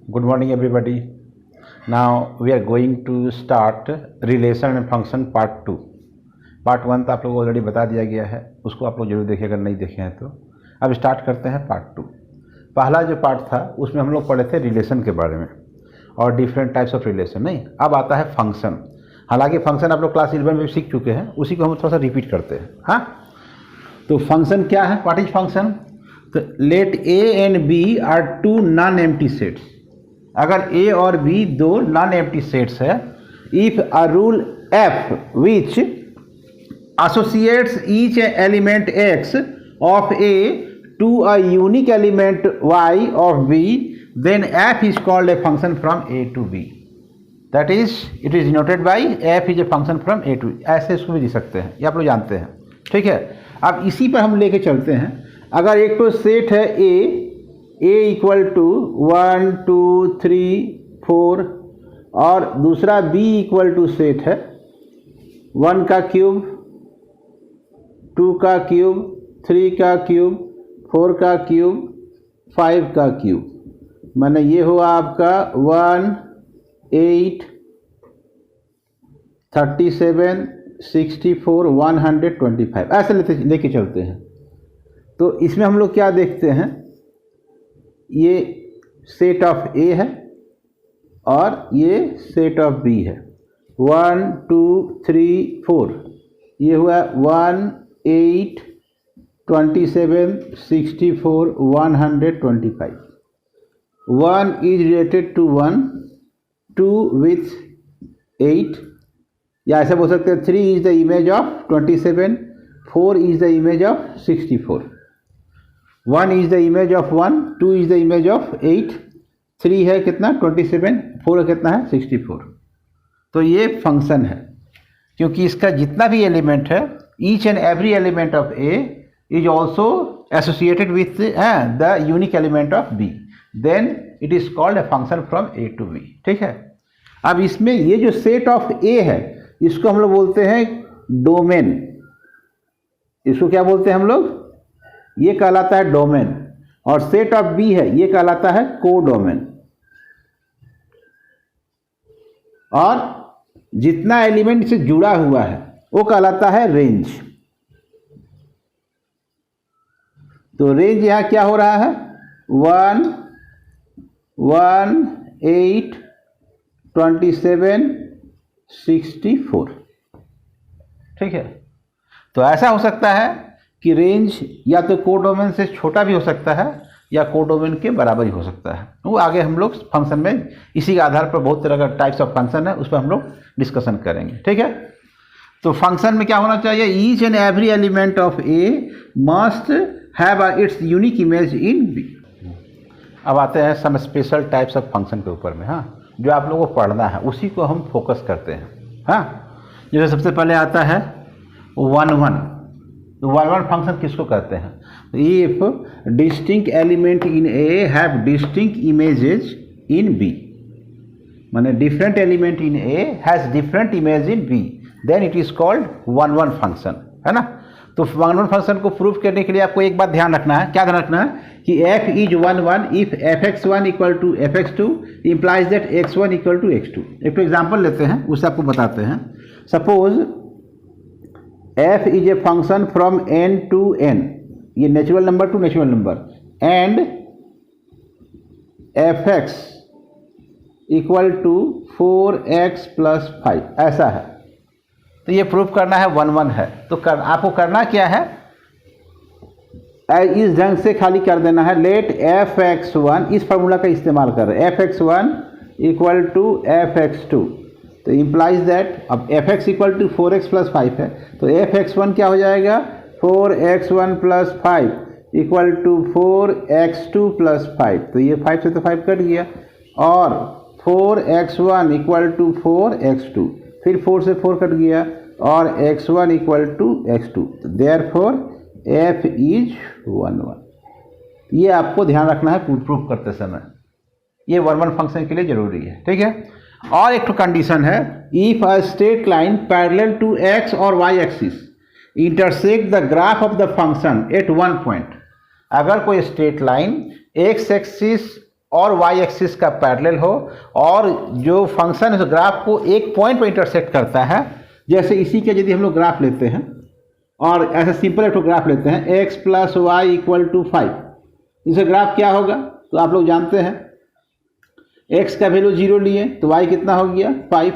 Good morning everybody. Now we are going to start relation and function part 2. Part 1 तो आप लोगों को already बता दिया गया है, उसको आप लोग जरूर देखिए अगर नहीं देखे हैं तो। अब स्टार्ट करते हैं पार्ट 2। पहला जो पार्ट था उसमें हम लोग पढ़े थे रिलेशन के बारे में और डिफरेंट टाइप्स ऑफ रिलेशन। नहीं, अब आता है फंक्शन। हालांकि फंक्शन आप लोग क्लास 11 में भी सीख चुके हैं, उसी को हम थोड़ा सा रिपीट करते हैं। हाँ, तो फंक्शन क्या है, व्हाट इज फंक्शन? तो let A and B are two non empty sets. अगर ए और बी दो नॉन एम्प्टी सेट्स है, if a rule f which associates each element x of A to a unique element y of B, then f is called a function from a to b. That is, it is denoted by f is a function from a to b. ऐसे इसको भी लिख सकते हैं, ये आप लोग जानते हैं। ठीक है, अब इसी पर हम लेके चलते हैं। अगर एक तो सेट है a इक्वल टू 1 2 3 4 और दूसरा b इक्वल टू सेट है 1 का क्यूब, 2 का क्यूब, 3 का क्यूब, 4 का क्यूब, 5 का क्यूब, माने ये हुआ आपका 1 8 37 64 125। ऐसे लेके चलते हैं। तो इसमें हम लोग क्या देखते हैं, ये सेट ऑफ ए है और ये सेट ऑफ बी है। 1 2 3 4 ये हुआ 1 8 27 64 125। 1 is related to 1, 2 with 8, या ऐसा बोल सकते हैं 3 is the image of 27, 4 is the image of 64, 1 is the image of 1, 2 is the image of 8, 3 है कितना 27, 4 है कितना है 64। तो ये फंक्शन है, क्योंकि इसका जितना भी एलिमेंट है, each and every element of A is also associated with the unique element of B, then it is called a function from A to B. ठीक है, अब इसमें ये जो सेट ऑफ ए है इसको हम लोग बोलते हैं डोमेन। इसको क्या बोलते हैं हम लोग? ये कहलाता है डोमेन। और सेट ऑफ बी है, ये कहलाता है कोडोमेन। और जितना एलिमेंट से जुड़ा हुआ है वो कहलाता है रेंज। तो रेंज यहां क्या हो रहा है, 1 1 8 27 64। ठीक है, तो ऐसा हो सकता है कि रेंज या तो कोडोमेन से छोटा भी हो सकता है या कोडोमेन के बराबर ही हो सकता है। वो आगे हम लोग फंक्शन में इसी के आधार पर बहुत तरह का टाइप्स ऑफ फंक्शन है, उस पर हम लोग डिस्कशन करेंगे। ठीक है, तो फंक्शन में क्या होना चाहिए, each and every element of A must have its unique image in B. अब आते हैं some special types of function के ऊपर में। हाँ, जो आप लोगों को पढ़ना है उसी को हम फोकस करते हैं। हाँ, जैसे सबसे पहले आता है 1 1। तो 1 1 फंक्शन किसको कहते हैं? If distinct element in A have distinct images in B, माने different element in A has different image in B, then it is called 1 1 function, है ना। तो 1 1 फंक्शन को प्रूफ करने के लिए आपको एक बात ध्यान रखना है। क्या ध्यान रखना है कि f is 1 1 if fx1 equal to fx2 implies that x1 equal to x2। एक एग्जाम्पल लेते हैं, उससे आपको बताते हैं। Suppose f is a function from n to n, ये natural number to natural number, and fx equal to 4x plus 5, ऐसा है। तो ये प्रूफ करना है 1 1 है। तो आपको करना क्या है, इस ढंग से खाली कर देना है, लेट fx1, इस फार्मूला का इस्तेमाल कर रहे हैं, fx1 इक्वल टू fx2। तो इम्प्लाइज दैट, अब fx equal to 4x plus 5 है, तो fx1 क्या हो जाएगा, 4x1 plus 5 equal to 4x2 plus 5। तो ये 5 से तो 5 कट गया, और 4x1 इक्वल टू 4x2, फिर 4 से 4 कट गया, और x1 equal to x2। Therefore f is 1 1। ये आपको ध्यान रखना है प्रूफ करते समय, ये 1 1 फंक्शन के लिए जरूरी है। ठीक है, और एक तो कंडीशन है, if a straight line parallel to x और y axis intersect the graph of the function at one point. अगर कोई स्ट्रेट लाइन x एक्सिस और वाई एक्सिस का पैरेलल हो और जो फंक्शन है ग्राफ को एक पॉइंट पर इंटरसेक्ट करता है। जैसे इसी के यदि हम लोग ग्राफ लेते हैं और ऐसा सिंपल एक ग्राफ लेते हैं x + y = 5, इसे ग्राफ क्या होगा तो आप लोग जानते हैं x का वैल्यू 0 लिए तो y कितना हो गया 5,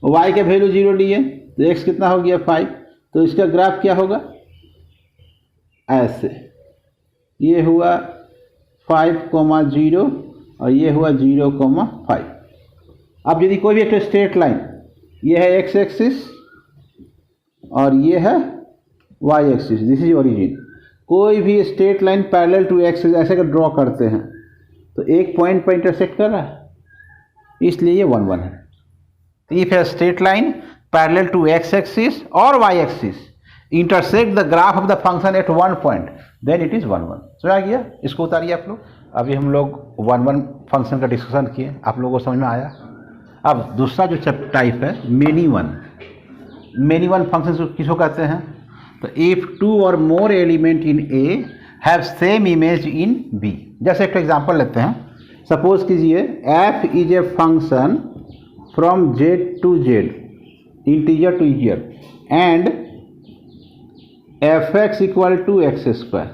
y का वैल्यू 0 लिए तो x कितना हो गया 5, तो इसका ग्राफ क्या होगा ऐसे, ये हुआ 5,0 और ये हुआ 0,5। अब यदि कोई भी एक स्ट्रेट लाइन, ये है x एक्सिस और ये है y axis, this is origin, कोई भी straight line parallel to x ऐसे अगर ड्रॉ करते हैं तो एक पॉइंट पर इंटरसेक्ट कर रहा है, इसलिए ये 1 1 है। If a straight line parallel to x axis और y axis intersect the graph of the function at one point, then it is 1 1। समझ आ गया? इसको उतारिए आप लोग। अभी हम लोग 1 1 फंक्शन का डिस्कशन किए, आप लोगों को समझ में आया। अब दूसरा जो टाइप है मेनी वन फंक्शन किसको कहते हैं, तो इफ 2 or more element in A have same image in B। जैसे एक एग्जांपल लेते हैं, सपोज कीजिए f is a function from z to z, integer to integer, and fx = x²।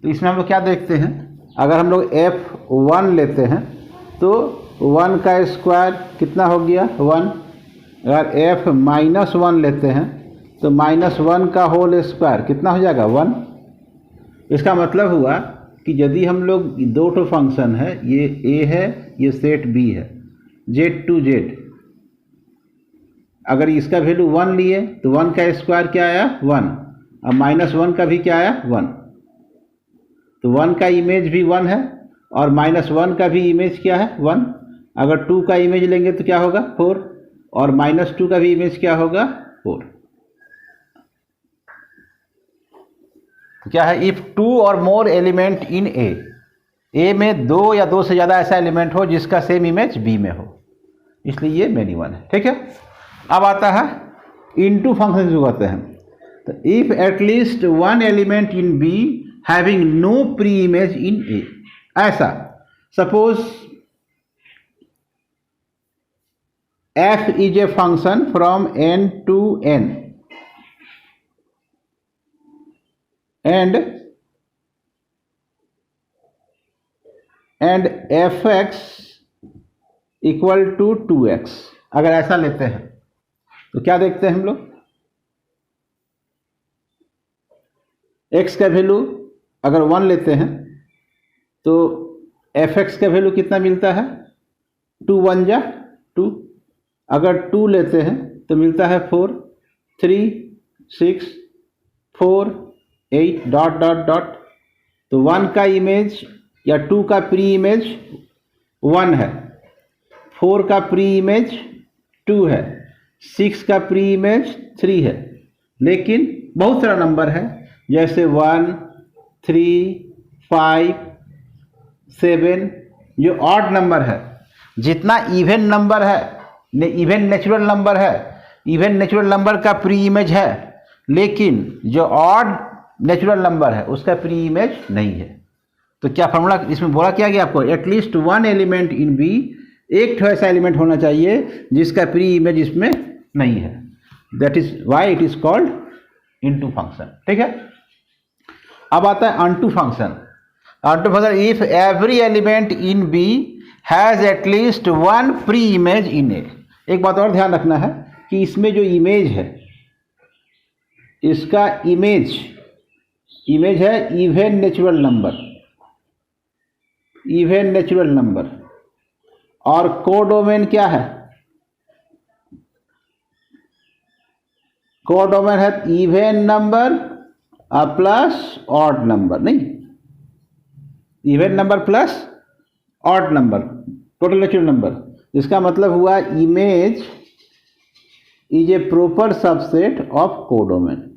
तो इसमें हम लोग क्या देखते हैं, अगर हम लोग f1 लेते हैं तो 1 का स्क्वायर कितना हो गया 1, अगर f-1 लेते हैं तो -1 का होल स्क्वायर कितना हो जाएगा 1। इसका मतलब हुआ कि यदि हम लोग दो ठो फंक्शन है, ये a है ये सेट b है, z to z, अगर इसका वैल्यू 1 लिए तो 1 का स्क्वायर क्या आया 1, अब -1 का भी क्या आया 1, तो 1 का इमेज भी 1 है और -1 का भी इमेज क्या है 1। अगर 2 का इमेज लेंगे तो क्या होगा 4, और -2 का भी इमेज क्या होगा 4। तो क्या है, इफ 2 और मोर एलिमेंट इन ए में 2 या 2 से ज़्यादा ऐसा एलिमेंट हो जिसका सेम इमेज बी में हो, इसलिए ये मेनी वन है। ठीक है, अब आता है इनटू फंक्शन जो कहते हैं, तो if at least 1 element in B having no pre image in A, ऐसा suppose f is a function from n to n and fx = 2x। अगर ऐसा लेते हैं तो क्या देखते हैं हम लोग, x का वैल्यू अगर 1 लेते हैं तो fx का वैल्यू कितना मिलता है 2 1 जा 2, अगर 2 लेते हैं तो मिलता है 4 3 6 4 8 डॉट डॉट डॉट। तो 1 का इमेज या 2 का प्री इमेज 1 है, 4 का प्री इमेज 2 है, 6 का प्री इमेज 3 है, लेकिन बहुत सारा नंबर है जैसे 1 3 5 7, जो ऑड नंबर है। जितना इवन नंबर है, इवन नेचुरल नंबर है, इवन नेचुरल नंबर का प्री इमेज है, लेकिन जो ऑड नेचुरल नंबर है उसका प्री इमेज नहीं है। तो क्या फॉर्मूला इसमें बोला क्या गया आपको, एटलीस्ट 1 एलिमेंट इन बी, एक ठो ऐसा एलिमेंट होना चाहिए जिसका प्री इमेज इसमें नहीं है, that is why it is called into function. ठीक है, अब आता है onto function. Onto function, if every element in B has at least 1 pre image in A. एक बात और ध्यान रखना है कि इसमें जो इमेज है, इसका इमेज है even natural number, even natural number, और कोडोमेन क्या है, कोडोमेन है even number plus odd number, नहीं even number plus odd number, total natural number. इसका मतलब हुआ image is a proper subset of codomain.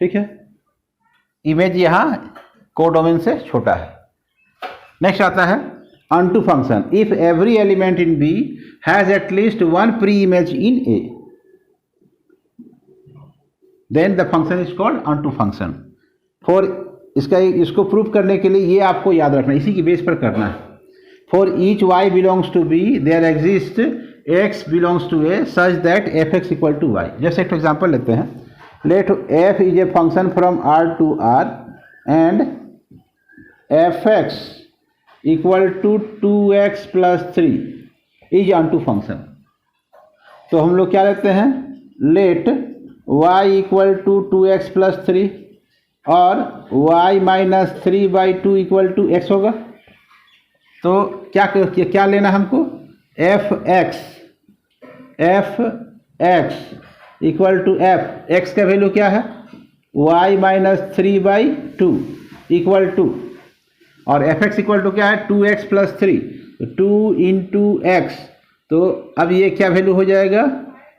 ठीक है, इमेज यहां कोडोमेन से छोटा है। नेक्स्ट आता है onto function, if every element in B has at least 1 pre image in A, then the function is called onto function. For इसको prove करने के लिए ये आपको याद रखना, इसी की बेस पर करना है। For each y belongs to b there exist x belongs to a such that fx equal to y। जैसे एक एग्जांपल लेते हैं, let f is a function from r to r and fx equal to 2x plus 3 is onto function. तो हम लोग क्या लेते हैं, let y equal to 2x plus 3 और y minus 3/2 equal to x होगा। तो क्या लेना हमको, fx इक्वल टू x का वैल्यू क्या है, y माइनस 3/2 इक्वल टू, और fx इक्वल टू क्या है, 2x प्लस 3, 2 इंटू x। तो अब ये क्या वैल्यू हो जाएगा,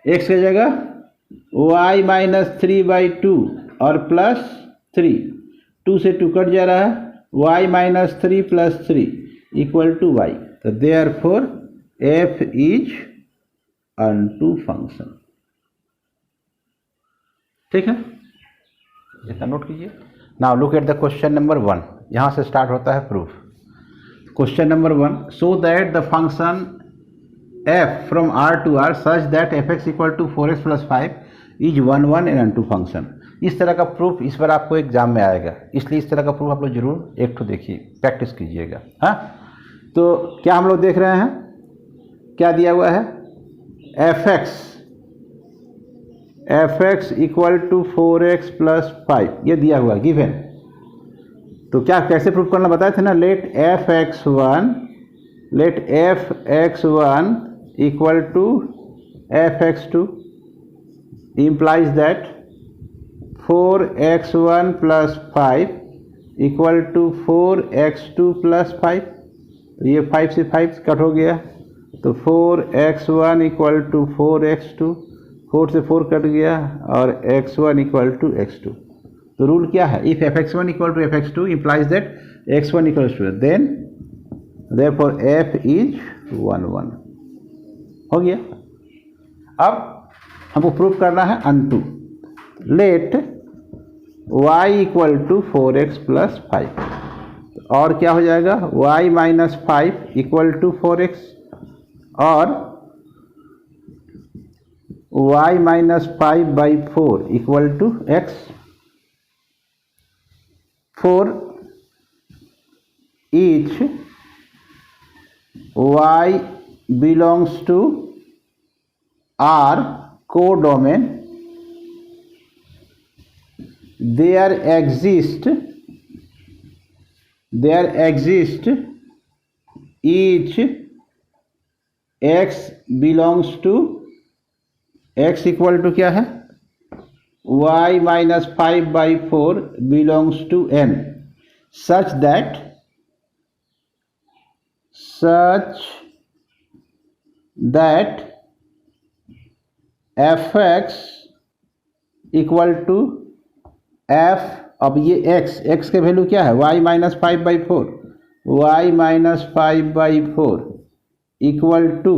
x की जगह y माइनस 3/2 और प्लस 3, 2 से 2 कट जा रहा है, y minus 3 plus 3 equal to y। तो therefore f is onto function. ठीक है, इतना नोट कीजिए। Now look at the question number 1, यहाँ से स्टार्ट होता है proof. Question number 1, so that the function f from r to r such that fx equal to 4x plus 5 is 1 1 and onto function. इस तरह का proof इस बार आपको exam में आएगा, इसलिए इस तरह का प्रूफ आप लोग जरूर एक तो देखिए, प्रैक्टिस कीजिएगा। हाँ, तो क्या हम लोग देख रहे हैं, क्या दिया हुआ है, fx equal to 4x plus 5, ये दिया हुआ गिवन। तो क्या कैसे प्रूफ करना बताए थे ना, let fx1 equal to fx2 implies that 4x1 plus 5 equal to 4x2 plus 5। तो ये 5 से 5 कट हो गया, तो 4x1 इक्वल टू 4x2, 4 से 4 कट गया और x1 इक्वल टू x2। तो रूल क्या है, if fx1 equal to fx2 implies that x1 equal to, then therefore f is 1 1 हो गया। अब हमको प्रूफ करना है onto, let y equal to 4x plus 5, और क्या हो जाएगा, y minus 5 equal to 4x और y minus 5/4 equal to x। For each y belongs to r codomain there exist each x belongs to x equal to क्या है, y minus 5/4 belongs to n such that fx equal to f। अब ये x के value क्या है, y minus 5/4, y minus 5/4 equal to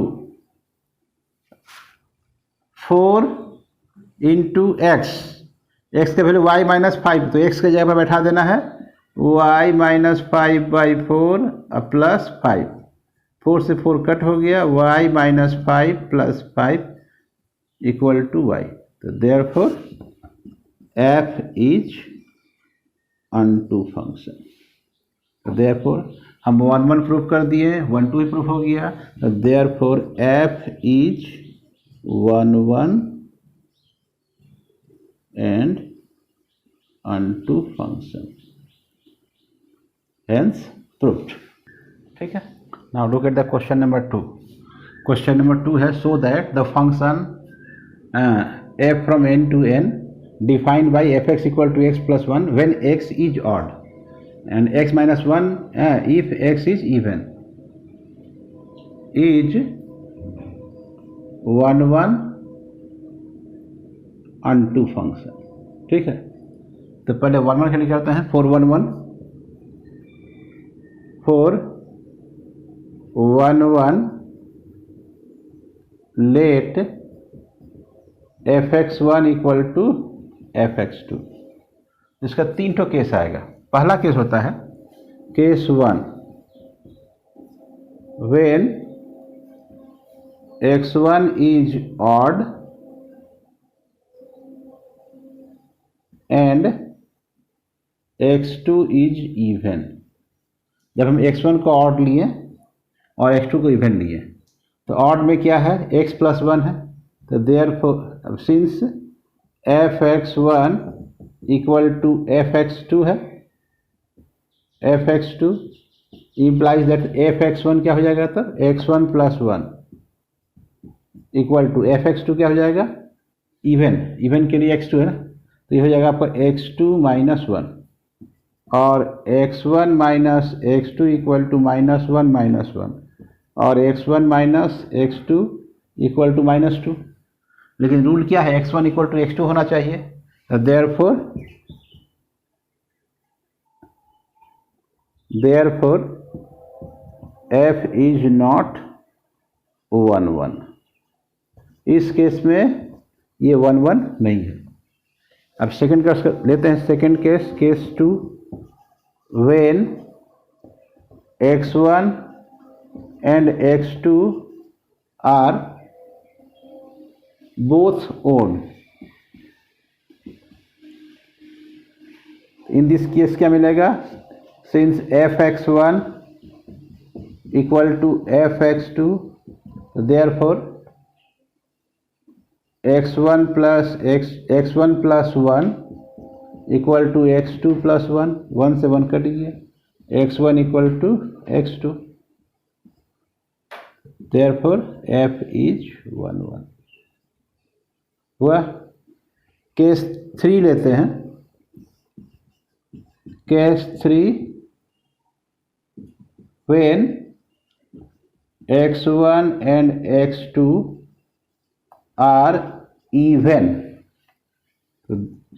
4 into x के value y minus 5, तो x के जगह पर बैठा देना है y माइनस 5/4 प्लस 5, 4 से 4 कट हो गया, y minus 5 plus 5 equal to y। तो therefore f is onto function. Therefore हम 1 1 प्रूफ कर दिए, 1 2 प्रूफ हो गया। तो therefore f is 1 1 and onto function, hence proved. ठीक है, now look at the question number 2। Question number 2 है, सो that the function f from n to n defined by fx equal to x plus 1 when x is odd and x minus 1 if x is even is 1 1 unto function. ठीक है, तो पहले 1 1 के लिए करते हैं, 4 1 1 4 1 1 late fx1 equal to fx2। इसका 3 ठो केस आएगा। पहला केस होता है case 1 when x1 is odd and x2 is even. जब हम x1 को ऑड लिए और x2 को इवन लिए, तो ऑड में क्या है, x प्लस 1 है, तो therefore since fx1 equal to fx2 है, fx2 implies that fx1 क्या हो जाएगा, तो x1 plus 1 equal to fx2 क्या हो जाएगा, इवन के लिए x2 है ना, तो ये हो जाएगा आपका x2 माइनस 1 और x1 minus x2 equal to minus 1 minus 1 और x1 minus x2 equal to minus 2। लेकिन रूल क्या है, x1 इक्वल टू x2 होना चाहिए, तो देयरफॉर f इज नॉट 1 1। इस केस में ये 1 1 नहीं है। अब सेकंड केस लेते हैं, second case case 2 when x1 and x2 are both odd. In this case क्या मिलेगा, since fx1 equal to fx2 therefore x1 plus 1 equal to x2 plus 1, 1 से 1 कट गया, x1 equal to x2, therefore f is 1 1 हुआ। Case 3 लेते हैं, case 3 when x1 and x2 are even.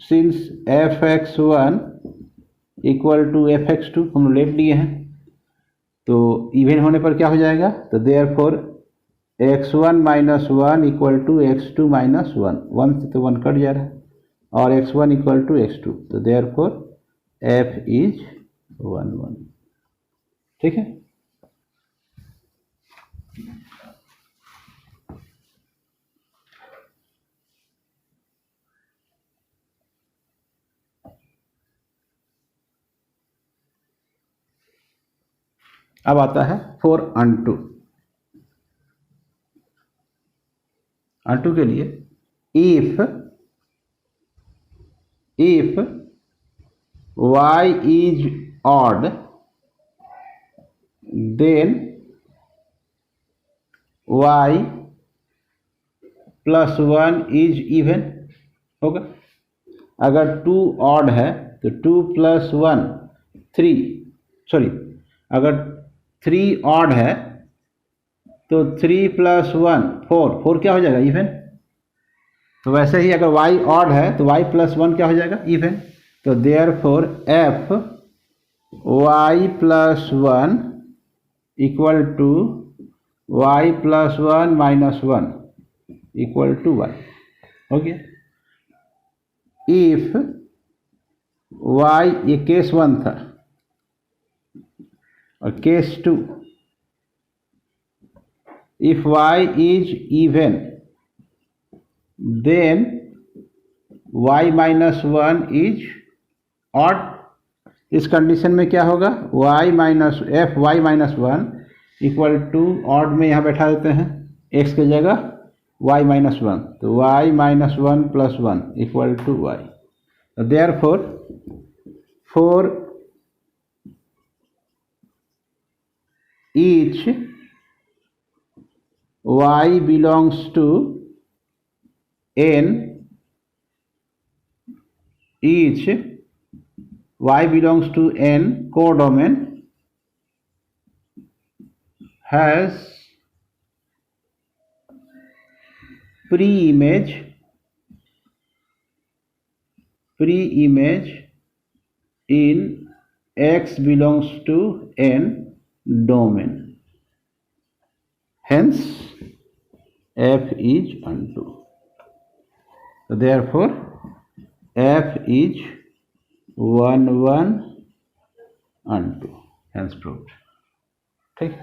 Since fx1 equal to fx2 हम late लिए हैं, तो even होने पर क्या हो जाएगा, तो therefore x1 minus 1 equal to x2 minus 1, 1 से तो 1 कट जा रहा है, और x1 इक्वल टू x2, तो देयरफॉर f इज 1 1। ठीक है। अब आता है फॉर अनटू। अनटू के लिए if y is odd then y plus 1 is even होगा। अगर 2 ऑड है तो 2 प्लस 1 3, सॉरी अगर 3 ऑड है तो 3 प्लस 1 4 क्या हो जाएगा, इवन। तो वैसे ही अगर y ऑड है तो y प्लस 1 क्या हो जाएगा, इवन। तो therefore f y plus 1 equal to y plus 1 minus 1 equal to 1 हो गया। इफ y, ये केस 1 था, और case 2 if y is even then y minus 1 is odd। इस कंडीशन में क्या होगा, y minus F Y minus 1 equal to odd में यहाँ बैठा देते हैं x की जगह y माइनस 1, तो y minus 1 plus 1 equal to y। Therefore for each y belongs to n, each y belongs to n codomain has pre-image in x belongs to n domain, hence f is unto। So therefore f is 1 1 unto, hence proved. ठीक।